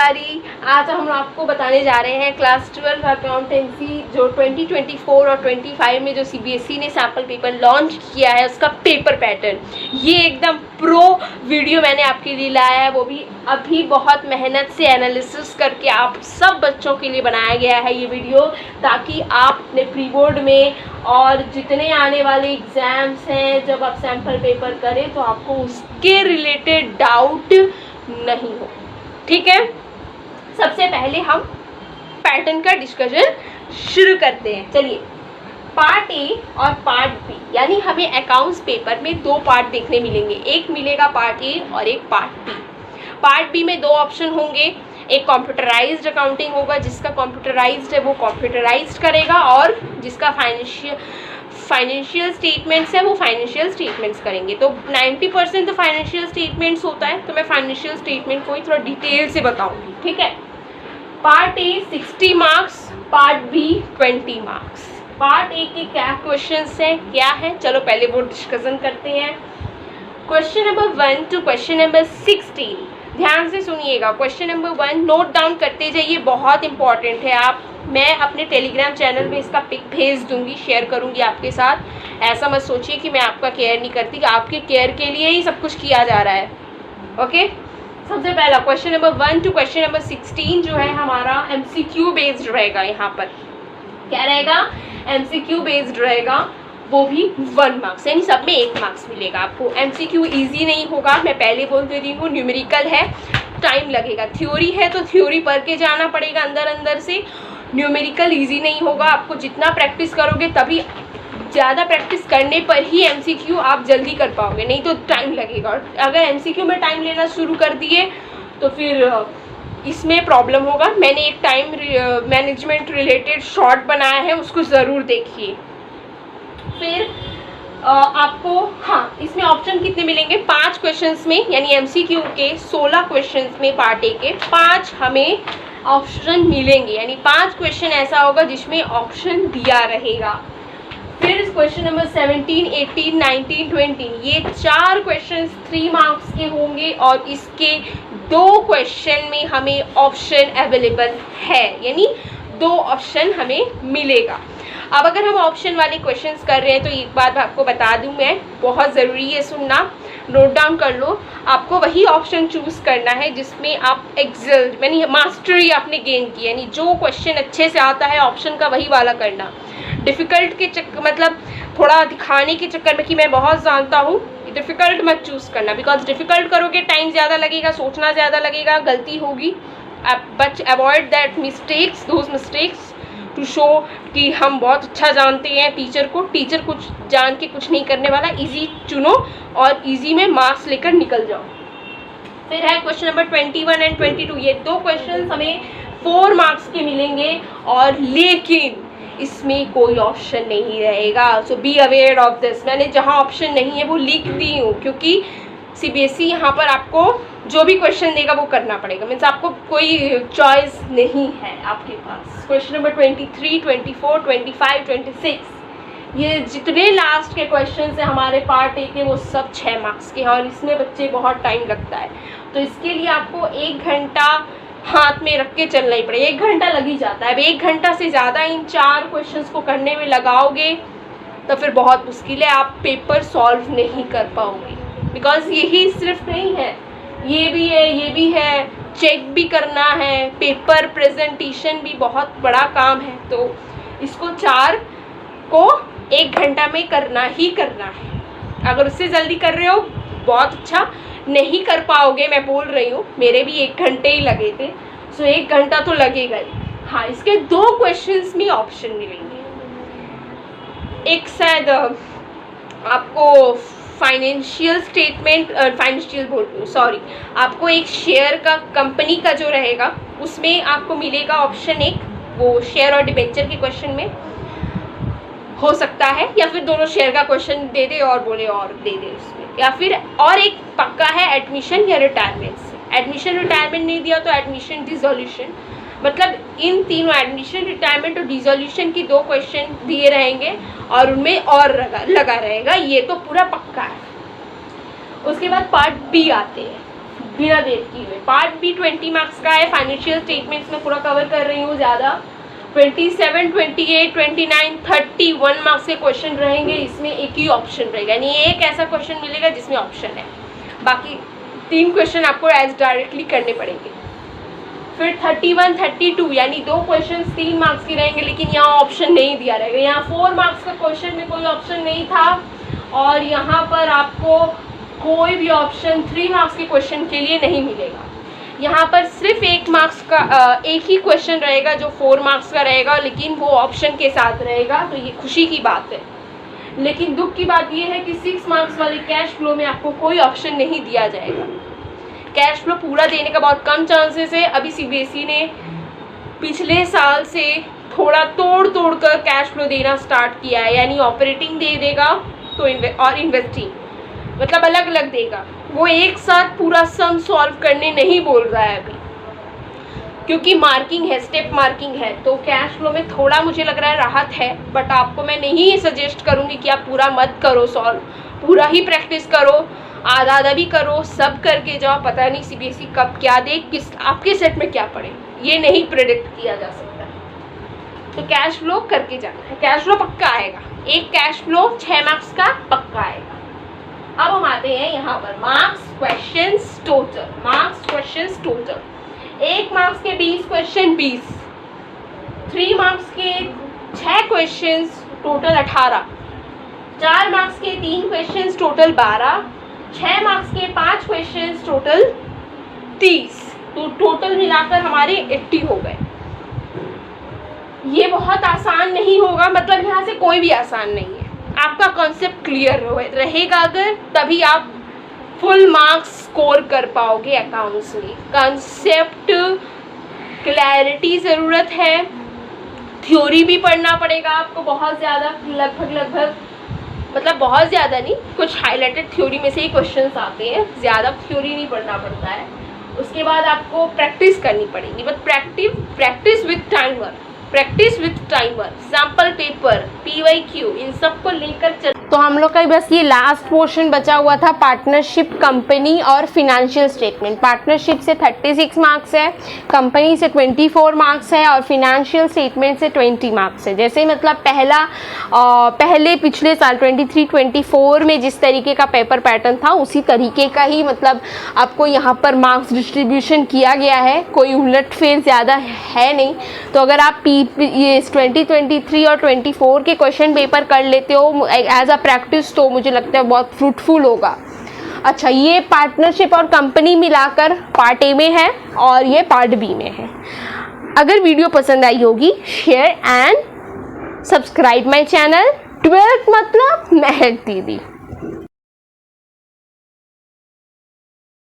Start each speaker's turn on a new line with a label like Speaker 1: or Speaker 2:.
Speaker 1: everybody, आज हम आपको बताने जा रहे हैं क्लास 12 अकाउंटेंसी जो 2024 और 25 में जो सीबीएसई ने सैम्पल पेपर लॉन्च किया है उसका पेपर पैटर्न। ये एकदम प्रो वीडियो मैंने आपके लिए लाया है, वो भी अभी बहुत मेहनत से एनालिसिस करके आप सब बच्चों के लिए बनाया गया है ये वीडियो, ताकि आप अपने प्री बोर्ड में और जितने आने वाले एग्ज़ाम्स हैं जब आप सैम्पल पेपर करें तो आपको उसके रिलेटेड डाउट नहीं हो। ठीक है, सबसे पहले हम पैटर्न का डिस्कशन शुरू करते हैं। चलिए, पार्ट ए और पार्ट बी, यानी हमें अकाउंट्स पेपर में दो पार्ट देखने मिलेंगे, एक मिलेगा पार्ट ए और एक पार्ट बी। पार्ट बी में दो ऑप्शन होंगे, एक कंप्यूटराइज्ड अकाउंटिंग होगा, जिसका कंप्यूटराइज्ड है वो कंप्यूटराइज्ड करेगा, और जिसका फाइनेंशियल स्टेटमेंट्स है वो फाइनेंशियल स्टेटमेंट्स करेंगे। तो 90% तो फाइनेंशियल स्टेटमेंट्स होता है, तो मैं फाइनेंशियल स्टेटमेंट को ही थोड़ा डिटेल से बताऊंगी। ठीक है, part A 60 marks, part B 20 marks. Part A के क्या क्वेश्चंस हैं, क्या है, चलो पहले वो डिस्कशन करते हैं। Question number 1 to question number 16, ध्यान से सुनिएगा। क्वेश्चन नंबर 1 नोट डाउन करते जाइए, बहुत इंपॉर्टेंट है। मैं अपने टेलीग्राम चैनल में इसका पिक भेज दूंगी, शेयर करूंगी आपके साथ। ऐसा मत सोचिए कि मैं आपका केयर नहीं करती, आपके केयर के लिए ही सब कुछ किया जा रहा है। ओके, सबसे पहला question number 1 to question number 16 जो है हमारा एमसीक्यू बेस्ड रहेगा। यहाँ पर क्या रहेगा, एमसीक्यू बेस्ड रहेगा, वो भी 1 मार्क्स, यानी सब में 1 मार्क्स मिलेगा आपको। एमसीक्यू इजी नहीं होगा, मैं पहले बोल दे रही हूँ, न्यूमेरिकल है, टाइम लगेगा। थ्योरी है तो थ्योरी पढ़ के जाना पड़ेगा अंदर से। न्यूमेरिकल इजी नहीं होगा, आपको जितना प्रैक्टिस करोगे तभी, ज़्यादा प्रैक्टिस करने पर ही एमसीक्यू आप जल्दी कर पाओगे, नहीं तो टाइम लगेगा। और अगर एमसीक्यू में टाइम लेना शुरू कर दिए तो फिर इसमें प्रॉब्लम होगा। मैंने एक टाइम मैनेजमेंट रिलेटेड शॉर्ट बनाया है, उसको ज़रूर देखिए। फिर आपको इसमें ऑप्शन कितने मिलेंगे, 5 क्वेश्चंस में, यानी एमसीक्यू के 16 क्वेश्चंस में पार्ट ए के 5 हमें ऑप्शन मिलेंगे, यानी 5 क्वेश्चन ऐसा होगा जिसमें ऑप्शन दिया रहेगा। फिर क्वेश्चन नंबर 17, 18, 19, 20, ये 4 क्वेश्चन 3 मार्क्स के होंगे, और इसके 2 क्वेश्चन में हमें ऑप्शन अवेलेबल है, यानी 2 ऑप्शन हमें मिलेगा। अब अगर हम ऑप्शन वाले क्वेश्चंस कर रहे हैं तो एक बात आपको बता दूं मैं, बहुत ज़रूरी है सुनना, नोट डाउन कर लो। आपको वही ऑप्शन चूज़ करना है जिसमें आप एक्सेल यानी मास्टरी आपने गेन की, यानी जो क्वेश्चन अच्छे से आता है ऑप्शन का वही वाला करना। डिफ़िकल्ट के मतलब थोड़ा दिखाने के चक्कर में कि मैं बहुत जानता हूँ, डिफ़िकल्ट मत चूज़ करना, बिकॉज डिफ़िकल्ट करोगे टाइम ज़्यादा लगेगा, सोचना ज़्यादा लगेगा, गलती होगी। But avoid that mistakes, those mistakes to show कि हम बहुत अच्छा जानते हैं टीचर कुछ जान के कुछ नहीं करने वाला। इजी चुनो और इजी में मार्क्स लेकर निकल जाओ। फिर है क्वेश्चन नंबर 21 एंड 22, ये 2 क्वेश्चन हमें 4 मार्क्स के मिलेंगे, और लेकिन इसमें कोई ऑप्शन नहीं रहेगा। सो बी अवेयर ऑफ दिस। मैंने जहाँ ऑप्शन नहीं है वो लिख दी हूँ, क्योंकि सीबीएसई यहाँ पर आपको जो भी क्वेश्चन देगा वो करना पड़ेगा, मीन्स आपको कोई चॉइस नहीं है आपके पास। क्वेश्चन नंबर 23, 24, 25, 26, ये जितने लास्ट के क्वेश्चन हैं हमारे पार्ट ए के वो सब 6 मार्क्स के हैं, और इसमें बच्चे बहुत टाइम लगता है, तो इसके लिए आपको 1 घंटा हाथ में रख के चलना ही पड़ेगा। 1 घंटा लग ही जाता है। अब 1 घंटा से ज़्यादा इन 4 क्वेश्चंस को करने में लगाओगे तो फिर बहुत मुश्किल है, आप पेपर सॉल्व नहीं कर पाओगे। बिकॉज यही सिर्फ नहीं है, ये भी है, ये भी है, चेक भी करना है, पेपर प्रेजेंटेशन भी बहुत बड़ा काम है, तो इसको 4 को 1 घंटा में करना ही करना है। अगर उससे जल्दी कर रहे हो बहुत अच्छा, नहीं कर पाओगे, मैं बोल रही हूँ, मेरे भी 1 घंटे ही लगे थे, सो 1 घंटा तो लगेगा ही। इसके 2 क्वेश्चंस में ऑप्शन मिलेंगे। एक शायद आपको फाइनेंशियल स्टेटमेंट, आपको एक शेयर का, कंपनी का जो रहेगा उसमें आपको मिलेगा ऑप्शन एक, वो शेयर और डिबेंचर के क्वेश्चन में हो सकता है, या फिर दोनों शेयर का क्वेश्चन दे दे और बोले और दे दे उसमें, या फिर और एक पक्का है एडमिशन या रिटायरमेंट से। एडमिशन रिटायरमेंट नहीं दिया तो एडमिशन डिसोल्यूशन, मतलब इन तीनों एडमिशन, रिटायरमेंट और डिसोल्यूशन की 2 क्वेश्चन दिए रहेंगे और उनमें और लगा रहेगा, ये तो पूरा पक्का है। उसके बाद पार्ट बी आते हैं। बिना देर किए। पार्ट बी 20 मार्क्स का है, फाइनेंशियल स्टेटमेंट्स में पूरा कवर कर रही हूँ ज़्यादा। 27, 28, 29, 31 मार्क्स के क्वेश्चन रहेंगे। इसमें एक ही ऑप्शन रहेगा, यानी एक ऐसा क्वेश्चन मिलेगा जिसमें ऑप्शन है, बाकी 3 क्वेश्चन आपको एज डायरेक्टली करने पड़ेंगे। फिर 31, 32 यानी 2 क्वेश्चन 3 मार्क्स के रहेंगे, लेकिन यहाँ ऑप्शन नहीं दिया रहेगा। यहाँ 4 मार्क्स का क्वेश्चन में कोई ऑप्शन नहीं था, और यहाँ पर आपको कोई भी ऑप्शन 3 मार्क्स के क्वेश्चन के लिए नहीं मिलेगा। यहाँ पर सिर्फ 1 मार्क्स का एक ही क्वेश्चन रहेगा जो 4 मार्क्स का रहेगा, लेकिन वो ऑप्शन के साथ रहेगा, तो ये खुशी की बात है। लेकिन दुख की बात ये है कि 6 मार्क्स वाले कैश फ्लो में आपको कोई ऑप्शन नहीं दिया जाएगा। कैश फ्लो पूरा देने का बहुत कम चांसेस है। अभी सीबीएसई ने पिछले साल से थोड़ा तोड़ कर कैश फ्लो देना स्टार्ट किया है, यानी ऑपरेटिंग दे देगा तो और इन्वेस्टिंग, मतलब अलग अलग देगा। वो एक साथ पूरा सम सॉल्व करने नहीं बोल रहा है अभी, क्योंकि मार्किंग है, स्टेप मार्किंग है, तो कैश फ्लो में थोड़ा मुझे लग रहा है राहत है। बट आपको मैं नहीं सजेस्ट करूँगी कि आप पूरा मत करो सॉल्व, पूरा ही प्रैक्टिस करो, आधा आधा भी करो, सब करके जाओ। पता नहीं सीबीएसई कब क्या दे, किस आपके सेट में क्या पड़े, ये नहीं प्रेडिक्ट किया जा सकता। तो कैश फ्लो करके जाना है, कैश फ्लो पक्का आएगा। एक कैश फ्लो 6 मार्क्स का पक्का आएगा। अब हम आते हैं यहाँ पर marks questions total. Marks questions total 1 marks के 20 क्वेश्चन 20, 3 मार्क्स के 6 क्वेश्चंस टोटल 18, 4 मार्क्स के 3 क्वेश्चंस टोटल 12, 6 मार्क्स के 5 क्वेश्चंस टोटल 30। तो टोटल मिलाकर हमारे 80 हो गए। ये बहुत आसान नहीं होगा, मतलब यहाँ से कोई भी आसान नहीं है। आपका कॉन्सेप्ट क्लियर रहेगा अगर, तभी आप फुल मार्क्स स्कोर कर पाओगे अकाउंट्स में। कॉन्सेप्ट क्लैरिटी ज़रूरत है, थ्योरी भी पढ़ना पड़ेगा आपको बहुत ज़्यादा, लगभग मतलब बहुत ज़्यादा नहीं, कुछ हाईलाइटेड थ्योरी में से ही क्वेश्चंस आते हैं, ज़्यादा थ्योरी नहीं पढ़ना पड़ता है। उसके बाद आपको प्रैक्टिस करनी पड़ेगी, but practice with timer, sample paper, PYQ, इन सबको लेकर चल। तो हम लोग का बस ये लास्ट पोर्शन बचा हुआ था, पार्टनरशिप, कंपनी और फिनेंशियल स्टेटमेंट। पार्टनरशिप से 36 मार्क्स है, कंपनी से 24 मार्क्स है, और फिनेंशियल स्टेटमेंट से 20 मार्क्स है। जैसे मतलब पहले पिछले साल 23-24 में जिस तरीके का पेपर पैटर्न था, उसी तरीके का ही मतलब आपको यहाँ पर मार्क्स डिस्ट्रीब्यूशन किया गया है, कोई उलटफेर ज़्यादा है नहीं। तो अगर आप ये 2023 और 24 के क्वेश्चन पेपर कर लेते हो एज अ प्रैक्टिस, तो मुझे लगता है बहुत फ्रूटफुल होगा। अच्छा, ये पार्टनरशिप और कंपनी मिलाकर पार्ट ए में है, और ये पार्ट बी में है। अगर वीडियो पसंद आई होगी, share and subscribe my channel. 12th मतलब महक दीदी।